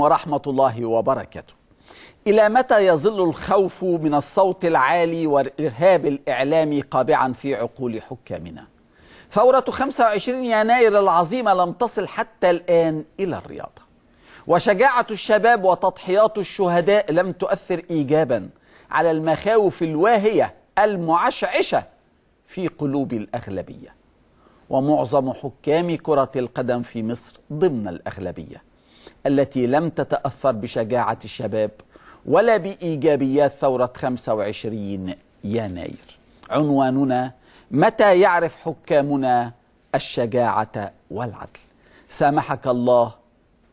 ورحمة الله وبركاته. إلى متى يظل الخوف من الصوت العالي والإرهاب الإعلامي قابعا في عقول حكامنا؟ ثورة 25 يناير العظيمة لم تصل حتى الآن إلى الرياضة، وشجاعة الشباب وتضحيات الشهداء لم تؤثر إيجابا على المخاوف الواهية المعشعشة في قلوب الأغلبية، ومعظم حكام كرة القدم في مصر ضمن الأغلبية التي لم تتأثر بشجاعة الشباب ولا بإيجابيات ثورة 25 يناير. عنواننا: متى يعرف حكامنا الشجاعة والعدل؟ سامحك الله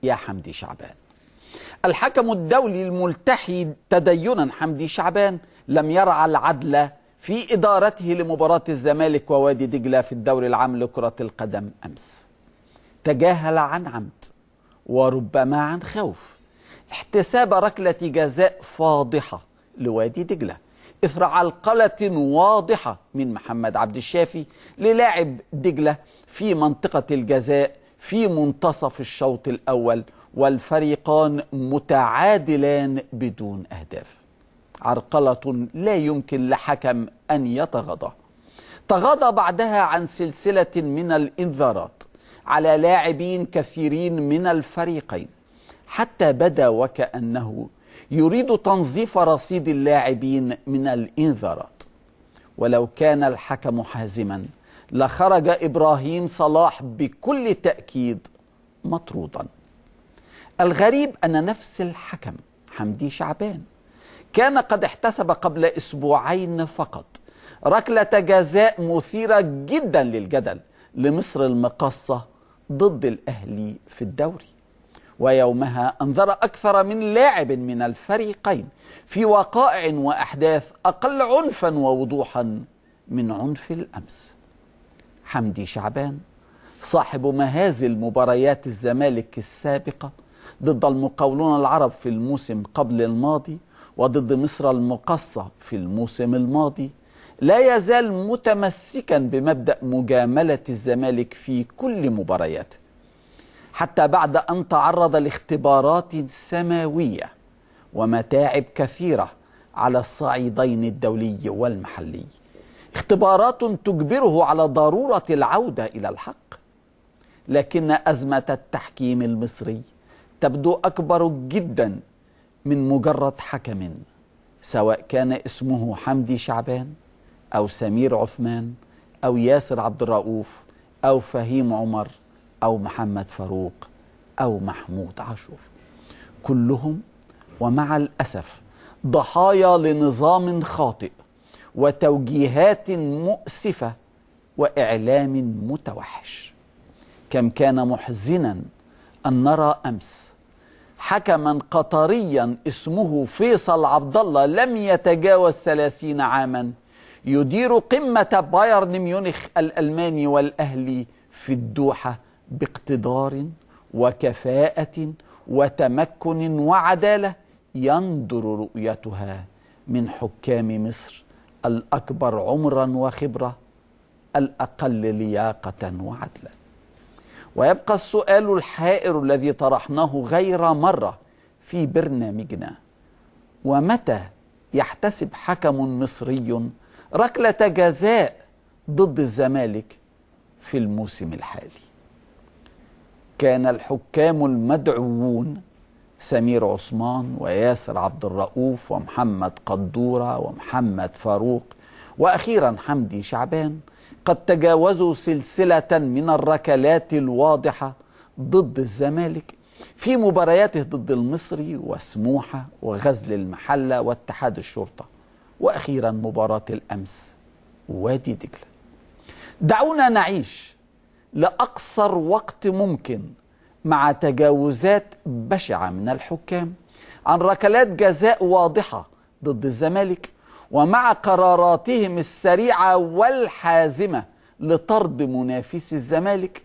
يا حمدي شعبان. الحكم الدولي الملتحي تدينا حمدي شعبان لم يرعى العدل في إدارته لمباراة الزمالك ووادي دجلة في الدوري العام لكرة القدم أمس. تجاهل عن عمد وربما عن خوف احتساب ركلة جزاء فاضحة لوادي دجلة إثر علقلة واضحة من محمد عبد الشافي للاعب دجلة في منطقة الجزاء في منتصف الشوط الأول، والفريقان متعادلان بدون أهداف. عرقلة لا يمكن لحكم أن يتغاضى. تغاضى بعدها عن سلسلة من الإنذارات على لاعبين كثيرين من الفريقين، حتى بدا وكأنه يريد تنظيف رصيد اللاعبين من الإنذارات. ولو كان الحكم حازما لخرج إبراهيم صلاح بكل تأكيد مطرودا. الغريب أن نفس الحكم حمدي شعبان كان قد احتسب قبل أسبوعين فقط ركلة جزاء مثيرة جدا للجدل لمصر المقاصة ضد الأهلي في الدوري، ويومها أنذر أكثر من لاعب من الفريقين في وقائع وأحداث أقل عنفا ووضوحا من عنف الأمس. حمدي شعبان صاحب مهازل مباريات الزمالك السابقة ضد المقاولون العرب في الموسم قبل الماضي وضد مصر المقاصة في الموسم الماضي لا يزال متمسكا بمبدأ مجاملة الزمالك في كل مبارياته، حتى بعد أن تعرض لاختبارات سماوية ومتاعب كثيرة على الصعيدين الدولي والمحلي، اختبارات تجبره على ضرورة العودة إلى الحق. لكن أزمة التحكيم المصري تبدو أكبر جدا من مجرد حكم، سواء كان اسمه حمدي شعبان أو سمير عثمان أو ياسر عبد الرؤوف أو فهيم عمر أو محمد فاروق أو محمود عاشور. كلهم ومع الأسف ضحايا لنظام خاطئ وتوجيهات مؤسفة وإعلام متوحش. كم كان محزنا أن نرى أمس حكما قطريا اسمه فيصل عبد الله لم يتجاوز 30 عاما يدير قمة بايرن ميونخ الألماني والأهلي في الدوحة باقتدار وكفاءة وتمكن وعدالة يندر رؤيتها من حكام مصر الأكبر عمرا وخبرة، الأقل لياقة وعدلا. ويبقى السؤال الحائر الذي طرحناه غير مرة في برنامجنا: ومتى يحتسب حكم مصري ركلة جزاء ضد الزمالك في الموسم الحالي؟ كان الحكام المدعوون سمير عثمان وياسر عبد الرؤوف ومحمد قدورة ومحمد فاروق وأخيرا حمدي شعبان قد تجاوزوا سلسلة من الركلات الواضحة ضد الزمالك في مبارياته ضد المصري وسموحة وغزل المحلة واتحاد الشرطة، وأخيرا مباراة الأمس وادي دجلة. دعونا نعيش لأقصر وقت ممكن مع تجاوزات بشعة من الحكام عن ركلات جزاء واضحة ضد الزمالك، ومع قراراتهم السريعة والحازمة لطرد منافسي الزمالك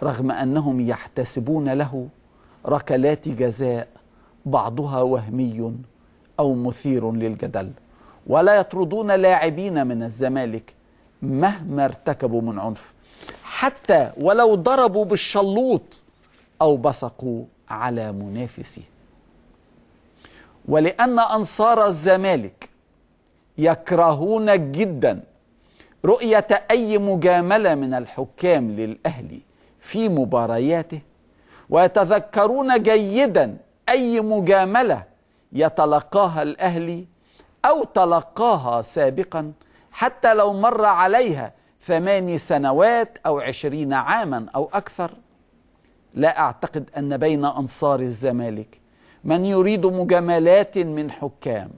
رغم أنهم يحتسبون له ركلات جزاء بعضها وهمي أو مثير للجدل، ولا يطردون لاعبين من الزمالك مهما ارتكبوا من عنف، حتى ولو ضربوا بالشلوط أو بصقوا على منافسه. ولأن أنصار الزمالك يكرهون جدا رؤية أي مجاملة من الحكام للأهلي في مبارياته، ويتذكرون جيدا أي مجاملة يتلقاها الأهلي أو تلقاها سابقا حتى لو مر عليها 8 سنوات أو 20 عاما أو أكثر، لا أعتقد أن بين أنصار الزمالك من يريد مجاملات من حكام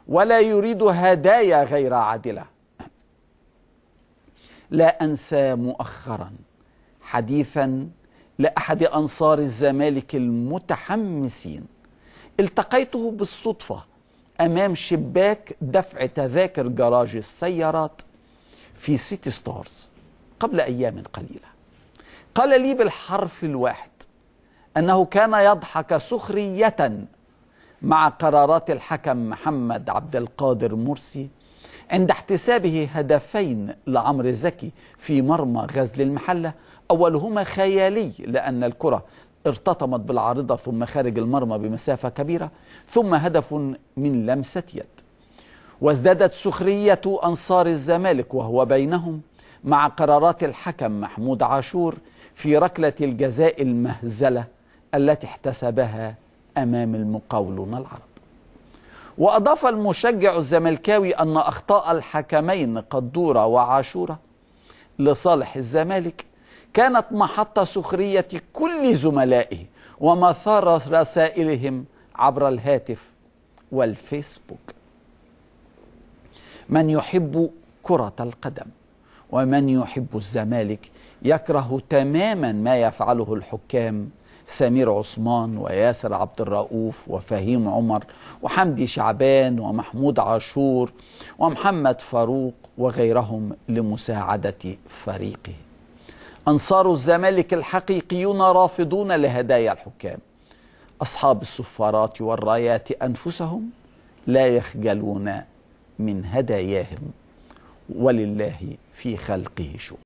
ولا يريد هدايا غير عادلة. لا أنسى مؤخرا حديثا لأحد أنصار الزمالك المتحمسين التقيته بالصدفة أمام شباك دفع تذاكر جراج السيارات في سيتي ستارز قبل أيام قليلة. قال لي بالحرف الواحد أنه كان يضحك سخرية مع قرارات الحكم محمد عبد القادر مرسي عند احتسابه هدفين لعمرو زكي في مرمى غزل المحلة، أولهما خيالي لأن الكرة ارتطمت بالعارضة ثم خارج المرمى بمسافة كبيرة، ثم هدف من لمسة يد. وازدادت سخرية أنصار الزمالك وهو بينهم مع قرارات الحكم محمود عاشور في ركلة الجزاء المهزلة التي احتسبها أمام المقاولون العرب. وأضاف المشجع الزملكاوي أن أخطاء الحكمين قدورة وعاشورة لصالح الزمالك كانت محط سخرية كل زملائه ومثار رسائلهم عبر الهاتف والفيسبوك. من يحب كرة القدم ومن يحب الزمالك يكره تماما ما يفعله الحكام سمير عثمان وياسر عبد الرؤوف وفهيم عمر وحمدي شعبان ومحمود عاشور ومحمد فاروق وغيرهم لمساعدة فريقه. أنصار الزمالك الحقيقيون رافضون لهدايا الحكام. أصحاب الصفارات والرايات أنفسهم لا يخجلون من هداياهم، ولله في خلقه شؤون.